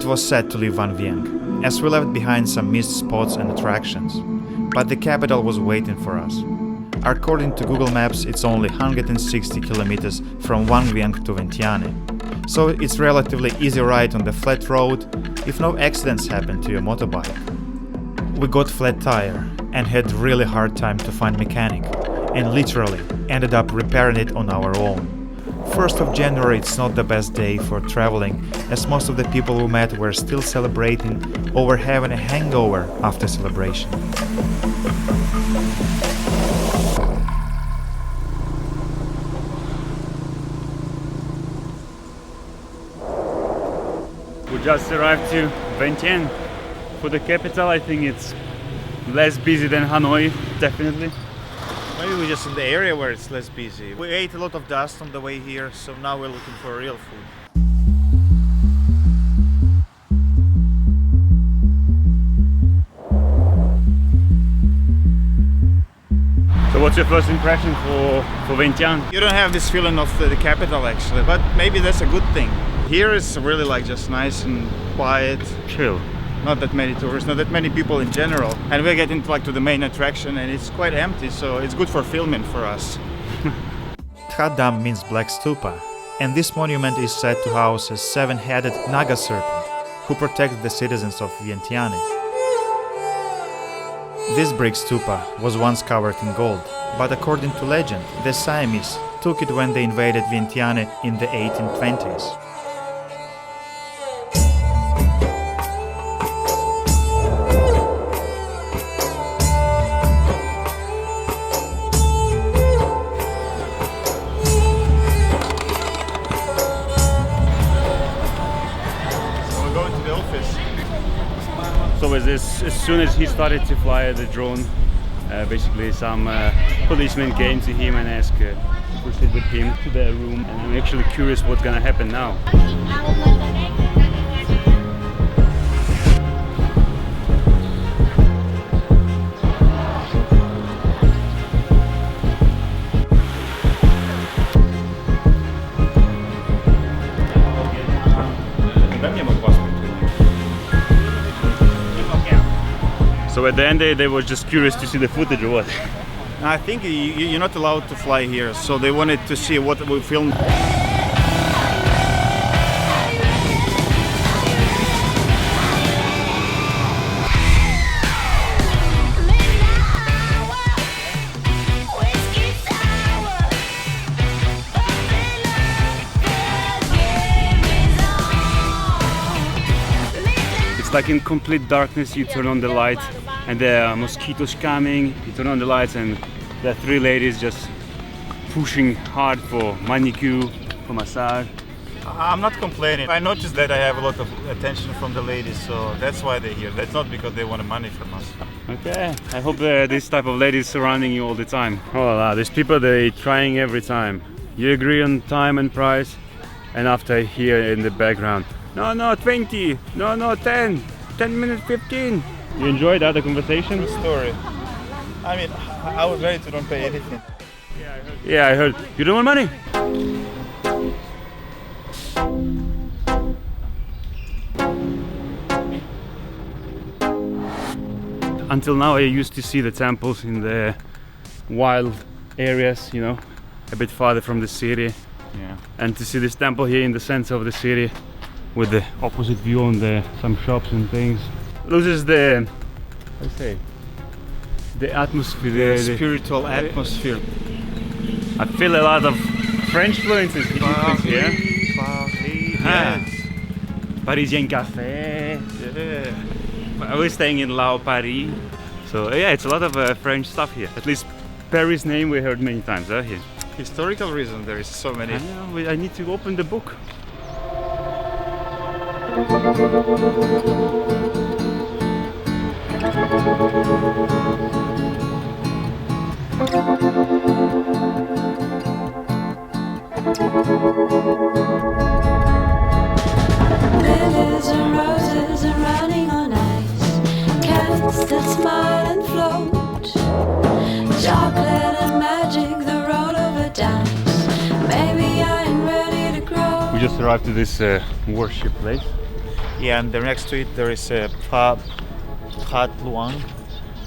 It was sad to leave Vang Vieng, as we left behind some missed spots and attractions, but the capital was waiting for us. According to Google Maps, it's only 160 kilometers from Vang Vieng to Vientiane, so it's relatively easy ride on the flat road if no accidents happen to your motorbike. We got flat tire and had really hard time to find mechanic, and literally ended up repairing it on our own. 1st of January it's not the best day for traveling, as most of the people we met were still celebrating or having a hangover after celebration. We just arrived to Vientiane. For the capital, I think it's less busy than Hanoi, definitely. Maybe we're just in the area where it's less busy. We ate a lot of dust on the way here, so now we're looking for real food. So what's your first impression for Vientiane? You don't have this feeling of the capital actually, but maybe that's a good thing. Here is really like just nice and quiet. Chill. Not that many tourists, not that many people in general. And we're getting like to the main attraction and it's quite empty, so it's good for filming for us. That Dam means Black Stupa, and this monument is said to house a 7-headed Naga serpent who protects the citizens of Vientiane. This brick stupa was once covered in gold, but according to legend, the Siamese took it when they invaded Vientiane in the 1820s. So as soon as he started to fly the drone, basically some policemen came to him and asked to proceed with him to the room, and I'm actually curious what's gonna happen now. So at the end they were just curious to see the footage or what? I think you're not allowed to fly here, so they wanted to see what we filmed. It's like in complete darkness, you turn on the light and there are mosquitoes coming, you turn on the lights and there are 3 ladies just pushing hard for manicure, for massage. I'm not complaining. I noticed that I have a lot of attention from the ladies, so that's why they're here. That's not because they want money from us. Okay, I hope this type of ladies surrounding you all the time. Oh wow, these people, they're trying every time. You agree on time and price, and after I hear in the background, no 20, no 10 minutes 15. You enjoyed that, the conversation? True story. I mean, I was ready to don't pay anything. Yeah, I heard. You don't want money? Until now I used to see the temples in the wild areas, you know, a bit farther from the city. Yeah. And to see this temple here in the center of the city with the opposite view on some shops and things, loses the, how do you say, the atmosphere, the spiritual atmosphere. I feel a lot of French influences here. Yes. Parisian cafe. Yeah. I was staying in Laos, Paris. So yeah, it's a lot of French stuff here. At least Paris name we heard many times here. Historical reason, there is so many. I need to open the book. Lilies and roses and running on ice, cats that smile and float, chocolate and magic, the roll of a dice. Maybe I am ready to grow. We just arrived to this worship place. Yeah, and next to it there is a Pha That Luang.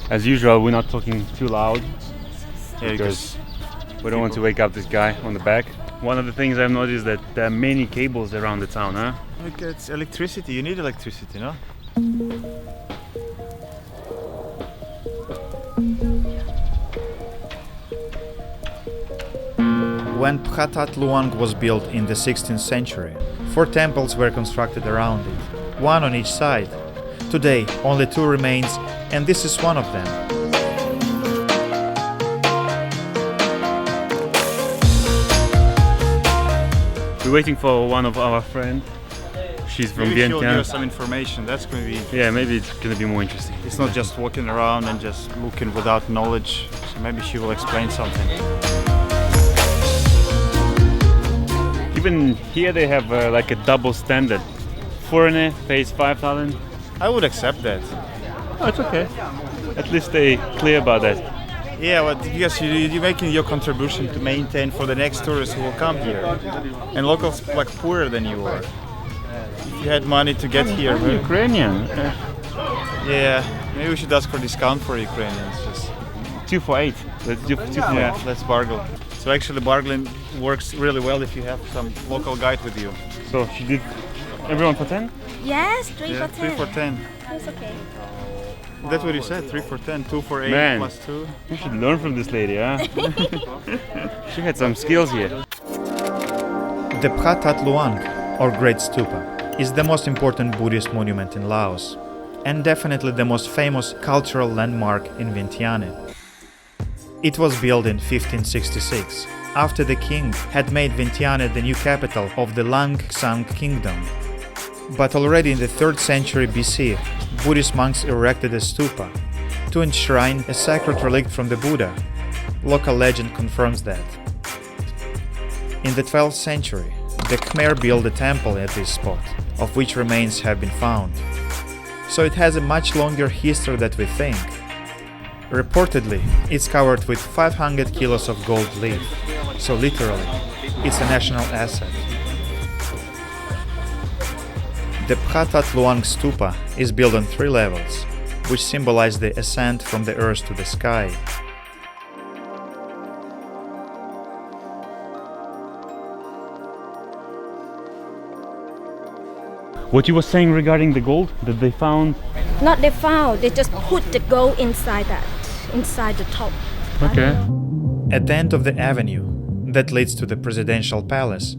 As usual, we're not talking too loud Yeah, because we don't want to wake up this guy on the back. One of the things I've noticed that there are many cables around the town, huh? look, it's electricity. You need electricity, no? When Pha That Luang was built in the 16th century, 4 temples were constructed around it, one on each side. Today, only 2 remains, and this is one of them. We're waiting for one of our friends. She's from Maybe she'll give Vientiane. us some information. That's going to be. Yeah, maybe it's gonna be more interesting. It's not just walking around and just looking without knowledge. So maybe she will explain something. Even here they have like a double standard. Foreigner pays 5,000. I would accept that. Oh, it's okay. At least they clear about that. Yeah, but because you're making your contribution to maintain for the next tourists who will come here. And locals like poorer than you are. If you had money to get here, Ukrainian. yeah, maybe we should ask for discount for Ukrainians. Just 2 for 8. Let's do 2 for 8. yeah, let's bargain. So actually bargaining works really well if you have some local guide with you. So she did everyone for 10? Yes, 3 Yeah, for 3 10. for 10. It's okay. That's what you said, 3 for 10, 2 for 8 Man. plus 2. You should learn from this lady, huh? She had some skills here. The Pha That Luang, or Great Stupa, is the most important Buddhist monument in Laos, and definitely the most famous cultural landmark in Vientiane. It was built in 1566, after the king had made Vientiane the new capital of the Lang Xang kingdom. But already in the 3rd century BC, Buddhist monks erected a stupa to enshrine a sacred relic from the Buddha. Local legend confirms that. In the 12th century, the Khmer built a temple at this spot, of which remains have been found. So it has a much longer history than we think. Reportedly, it's covered with 500 kilos of gold leaf, so literally, it's a national asset. The Pha That Luang Stupa is built on 3 levels, which symbolize the ascent from the earth to the sky. What you were saying regarding the gold that they found? Not they found, they just put the gold inside the top. Okay. At the end of the avenue that leads to the presidential palace,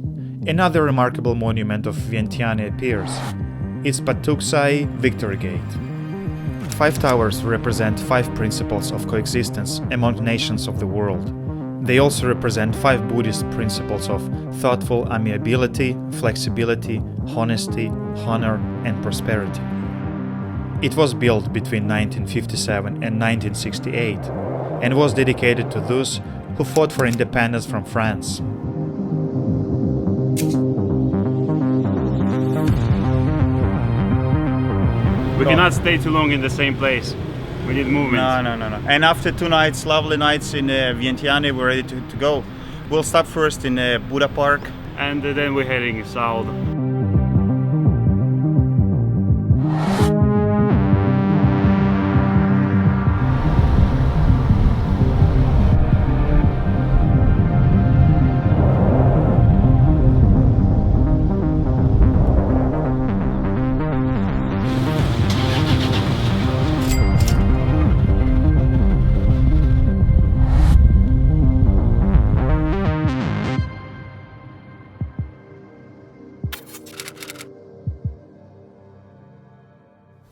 another remarkable monument of Vientiane appears. It's Patuxai Victory Gate. 5 towers represent 5 principles of coexistence among nations of the world. They also represent 5 Buddhist principles of thoughtful amiability, flexibility, honesty, honor, and prosperity. It was built between 1957 and 1968 and was dedicated to those who fought for independence from France. We cannot stay too long in the same place. We need movement. No. And after 2 nights, lovely nights in Vientiane, we're ready to go. We'll stop first in Buddha Park. And then we're heading south.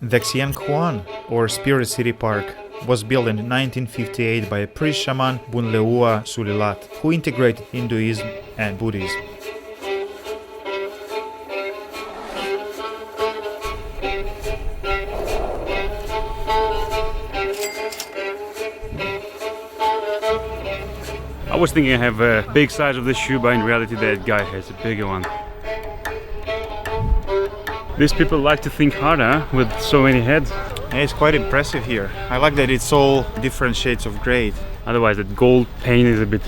The Xian Huan, or Spirit City Park, was built in 1958 by a priest shaman Bunleua Sulilat, who integrated Hinduism and Buddhism. I was thinking I have a big size of this shoe, but in reality that guy has a bigger one. These people like to think harder with so many heads. Yeah, it's quite impressive here. I like that it's all different shades of grey. Otherwise that gold paint is a bit...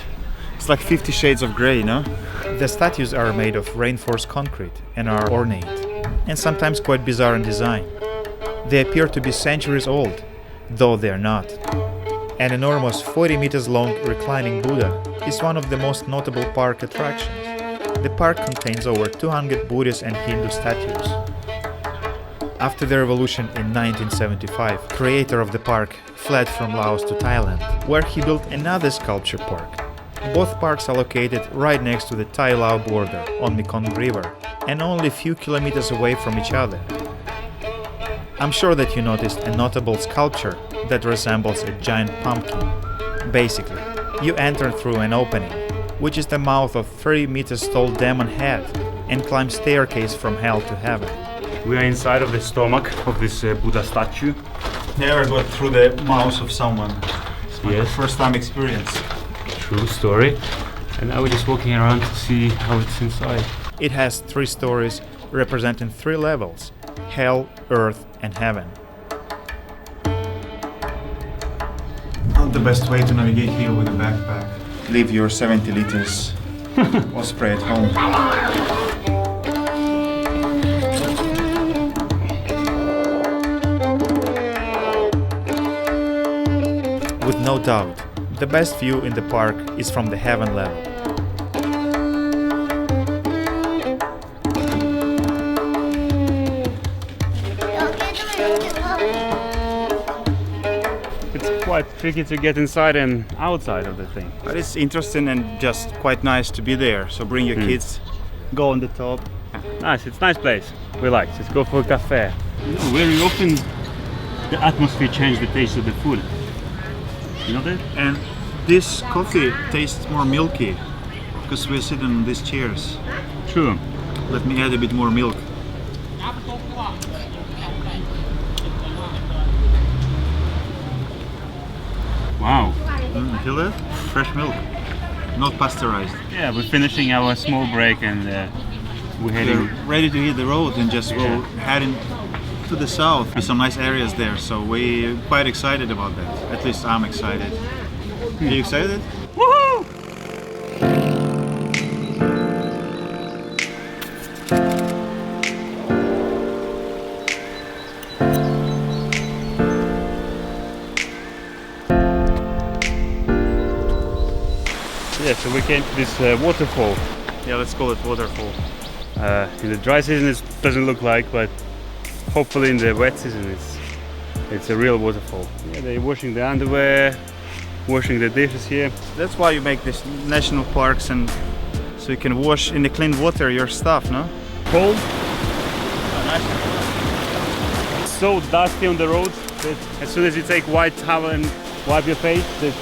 It's like 50 shades of grey, no? The statues are made of reinforced concrete and are ornate. and sometimes quite bizarre in design. They appear to be centuries old, though they are not. An enormous 40 meters long reclining Buddha is one of the most notable park attractions. The park contains over 200 Buddhist and Hindu statues. After the revolution in 1975, creator of the park fled from Laos to Thailand, where he built another sculpture park. Both parks are located right next to the Thai-Lao border on Mekong River and only a few kilometers away from each other. I'm sure that you noticed a notable sculpture that resembles a giant pumpkin. Basically, you enter through an opening, which is the mouth of 3 meters tall demon head, and climb staircase from hell to heaven. We are inside of the stomach of this Buddha statue. Never got through the mouth of someone. It's my Yes. first time experience. True story. And now we're just walking around to see how it's inside. It has 3 stories representing 3 levels: hell, earth, and heaven. Not the best way to navigate here with a backpack. Leave your 70 liters or spray at home. With no doubt, the best view in the park is from the heaven level. It's quite tricky to get inside and outside of the thing. But it's interesting and just quite nice to be there. So bring your kids, go on the top. Nice, it's a nice place. We like. Let's go for a cafe. Very often the atmosphere changes the taste of the food. You know that? And this coffee tastes more milky because we're sitting on these chairs. True. Let me add a bit more milk. Wow. Feel that? Fresh milk, not pasteurized. Yeah, we're finishing our small break and we're heading. We're ready to hit the road and just go heading to the south. There's some nice areas there, so we're quite excited about that. At least I'm excited. Are you excited? Woohoo! Yeah, so we came to this waterfall. Yeah, let's call it waterfall. In the dry season it doesn't look like, but hopefully in the wet season it's a real waterfall. Yeah, they're washing the underwear, washing the dishes here. That's why you make these national parks, and so you can wash in the clean water your stuff, no? Cold. It's so dusty on the roads that as soon as you take white towel and wipe your face, the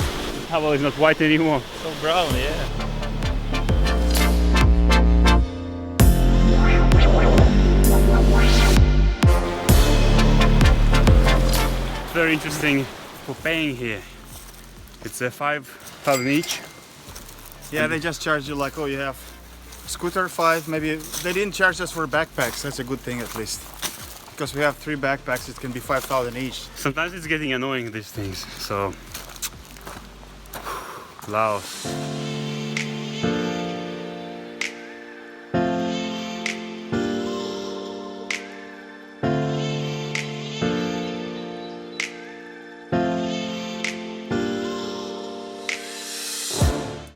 towel is not white anymore. So brown, yeah. Very interesting for paying here. It's 5,000 each. Yeah, they just charge you like, oh, you have scooter 5, maybe. They didn't charge us for backpacks, that's a good thing at least. Because we have 3 backpacks, it can be 5,000 each. Sometimes it's getting annoying, these things. So, Laos.